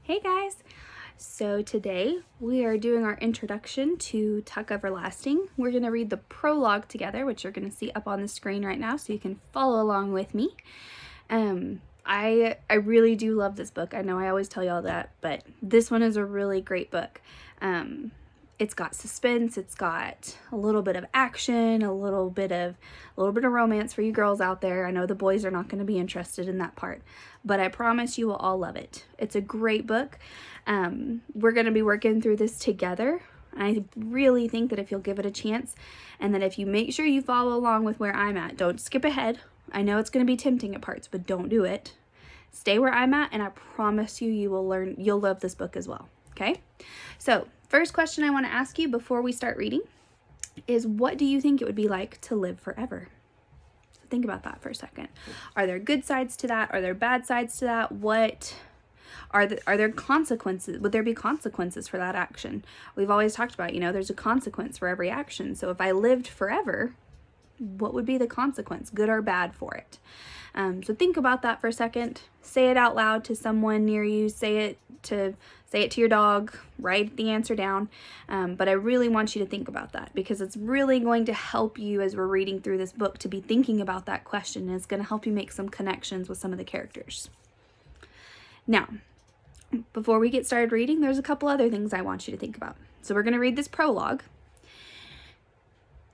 Hey guys! So today we are doing our introduction to Tuck Everlasting. We're going to read the prologue together, which you're going to see up on the screen right now so you can follow along with me. I really do love this book. I know I always tell y'all that, but this one is a really great book. It's got suspense, it's got a little bit of action, a little bit of romance for you girls out there. I know the boys are not going to be interested in that part, but I promise you will all love it. It's a great book. We're going to be working through this together. I really think that if you'll give it a chance, and that if you make sure you follow along with where I'm at, don't skip ahead. I know it's going to be tempting at parts, but don't do it. Stay where I'm at, and I promise you, you'll love this book as well. Okay? So, first question I want to ask you before we start reading is, what do you think it would be like to live forever? So think about that for a second. Are there good sides to that? Are there bad sides to that? What are there consequences? Would there be consequences for that action? We've always talked about, there's a consequence for every action. So if I lived forever, what would be the consequence, good or bad, for it? So think about that for a second. Say it out loud to someone near you. Say it to your dog. Write the answer down. But I really want you to think about that, because it's really going to help you as we're reading through this book to be thinking about that question, and it's going to help you make some connections with some of the characters. Now, before we get started reading, there's a couple other things I want you to think about. So we're going to read this prologue.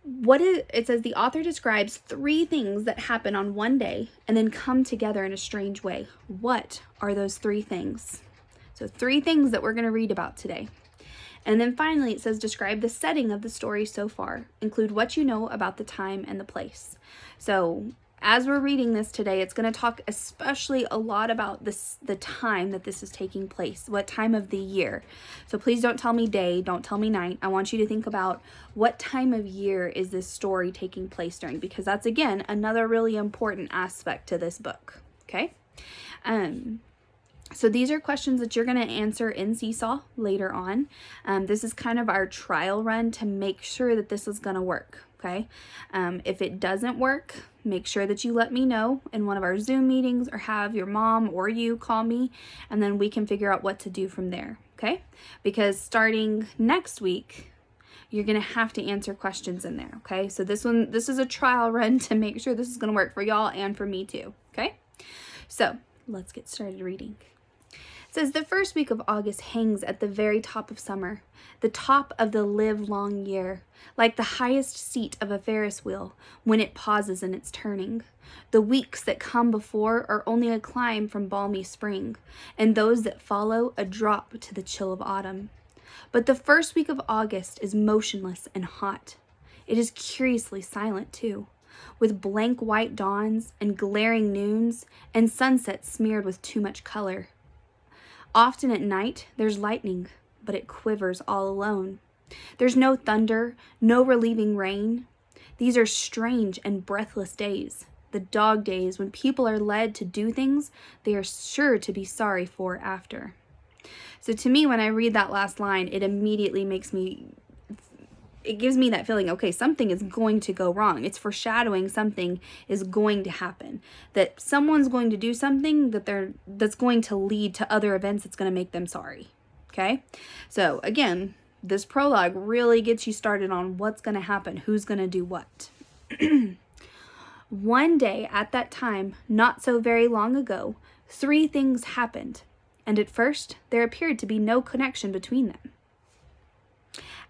It says the author describes 3 things that happen on one day and then come together in a strange way. What are those 3 things? So 3 things that we're going to read about today. And then finally it says describe the setting of the story so far. Include what you know about the time and the place. So as we're reading this today, it's going to talk especially a lot about the time that this is taking place, what time of the year. So please don't tell me day, don't tell me night. I want you to think about what time of year is this story taking place during, because that's, again, another really important aspect to this book, okay? So these are questions that you're going to answer in Seesaw later on. This is kind of our trial run to make sure that this is going to work, okay? If it doesn't work, make sure that you let me know in one of our Zoom meetings, or have your mom or you call me, and then we can figure out what to do from there, okay? Because starting next week, you're going to have to answer questions in there, okay? So this is a trial run to make sure this is going to work for y'all and for me too, okay? So let's get started reading. It says the first week of August hangs at the very top of summer, the top of the live-long year, like the highest seat of a Ferris wheel when it pauses in its turning. The weeks that come before are only a climb from balmy spring, and those that follow a drop to the chill of autumn. But the first week of August is motionless and hot. It is curiously silent, too, with blank white dawns and glaring noons and sunsets smeared with too much color. Often at night, there's lightning, but it quivers all alone. There's no thunder, no relieving rain. These are strange and breathless days, the dog days when people are led to do things they are sure to be sorry for after. So to me, when I read that last line, it immediately gives me that feeling, okay, something is going to go wrong. It's foreshadowing something is going to happen, that someone's going to do something that's going to lead to other events that's going to make them sorry, okay? So again, this prologue really gets you started on what's going to happen, who's going to do what. One day at that time, not so very long ago, 3 things happened, and at first there appeared to be no connection between them.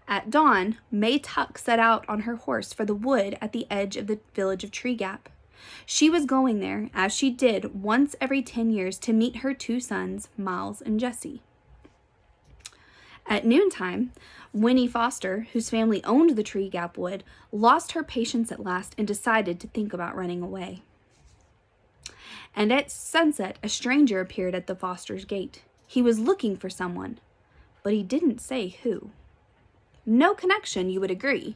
At dawn, May Tuck set out on her horse for the wood at the edge of the village of Tree Gap. She was going there, as she did once every 10 years, to meet her 2 sons, Miles and Jesse. At noontime, Winnie Foster, whose family owned the Tree Gap wood, lost her patience at last and decided to think about running away. And at sunset, a stranger appeared at the Fosters' gate. He was looking for someone, but he didn't say who. No connection, you would agree,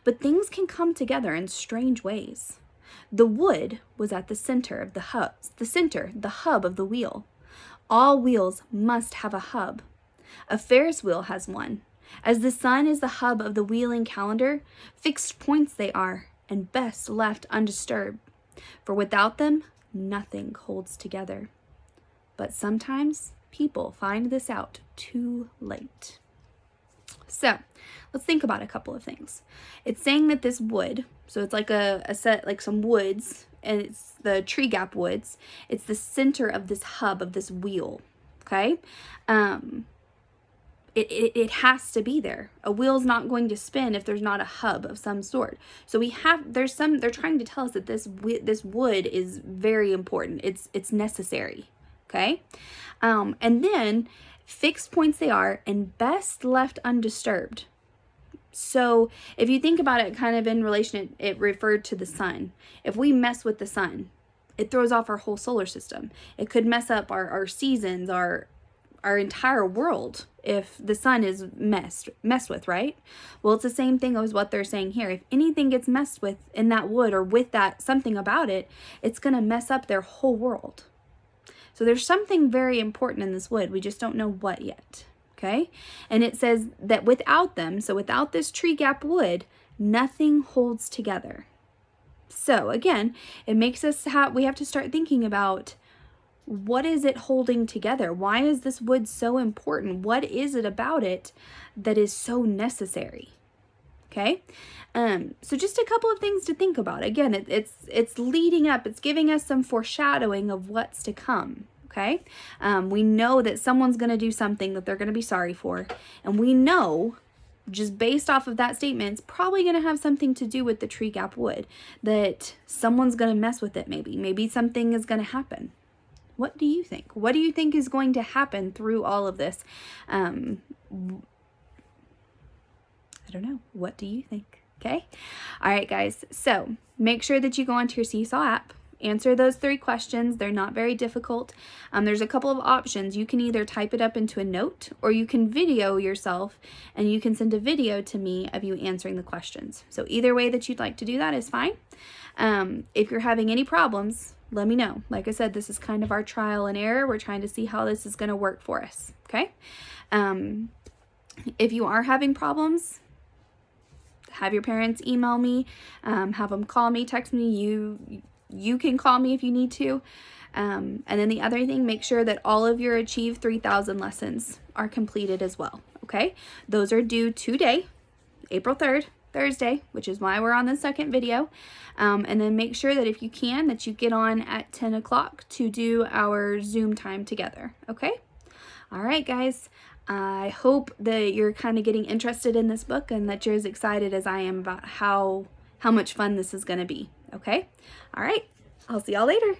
but things can come together in strange ways. The wood was at the center of the hub of the wheel. All wheels must have a hub. A Ferris wheel has one. As the sun is the hub of the wheeling calendar, fixed points they are, and best left undisturbed, for without them, nothing holds together. But sometimes people find this out too late. So let's think about a couple of things. It's saying that this wood, so it's like a set, like some woods, and it's the tree gap woods. It's the center of this hub of this wheel, okay? It has to be there. A wheel's not going to spin if there's not a hub of some sort. So they're trying to tell us that this wood is very important. It's necessary, okay? And then fixed points they are, and best left undisturbed. So if you think about it kind of in relation, it referred to the sun. If we mess with the sun, it throws off our whole solar system. It could mess up our seasons, our entire world if the sun is messed with, right? Well, it's the same thing as what they're saying here. If anything gets messed with in that wood or with that something about it, it's going to mess up their whole world. So there's something very important in this wood. We just don't know what yet, okay? And it says that without them, so without this tree gap wood, nothing holds together. So again, it makes us we have to start thinking about, what is it holding together? Why is this wood so important? What is it about it that is so necessary? Okay, so just a couple of things to think about. Again, it's leading up. It's giving us some foreshadowing of what's to come. Okay, we know that someone's going to do something that they're going to be sorry for, and we know, just based off of that statement, it's probably going to have something to do with the tree gap wood, that someone's going to mess with it. Maybe something is going to happen. What do you think? What do you think is going to happen through all of this? I don't know. What do you think? Okay. All right, guys. So make sure that you go onto your Seesaw app. Answer those 3 questions. They're not very difficult. There's a couple of options. You can either type it up into a note, or you can video yourself and you can send a video to me of you answering the questions. So either way that you'd like to do that is fine. If you're having any problems, let me know. Like I said, this is kind of our trial and error. We're trying to see how this is going to work for us. Okay. If you are having problems, have your parents email me, have them call me, text me. You can call me if you need to. And then the other thing, make sure that all of your Achieve 3000 lessons are completed as well. Okay. Those are due today, April 3rd. Thursday, which is why we're on the second video. And then make sure that if you can, that you get on at 10 o'clock to do our Zoom time together. Okay. All right, guys. I hope that you're kind of getting interested in this book and that you're as excited as I am about how much fun this is going to be. Okay. All right. I'll see y'all later.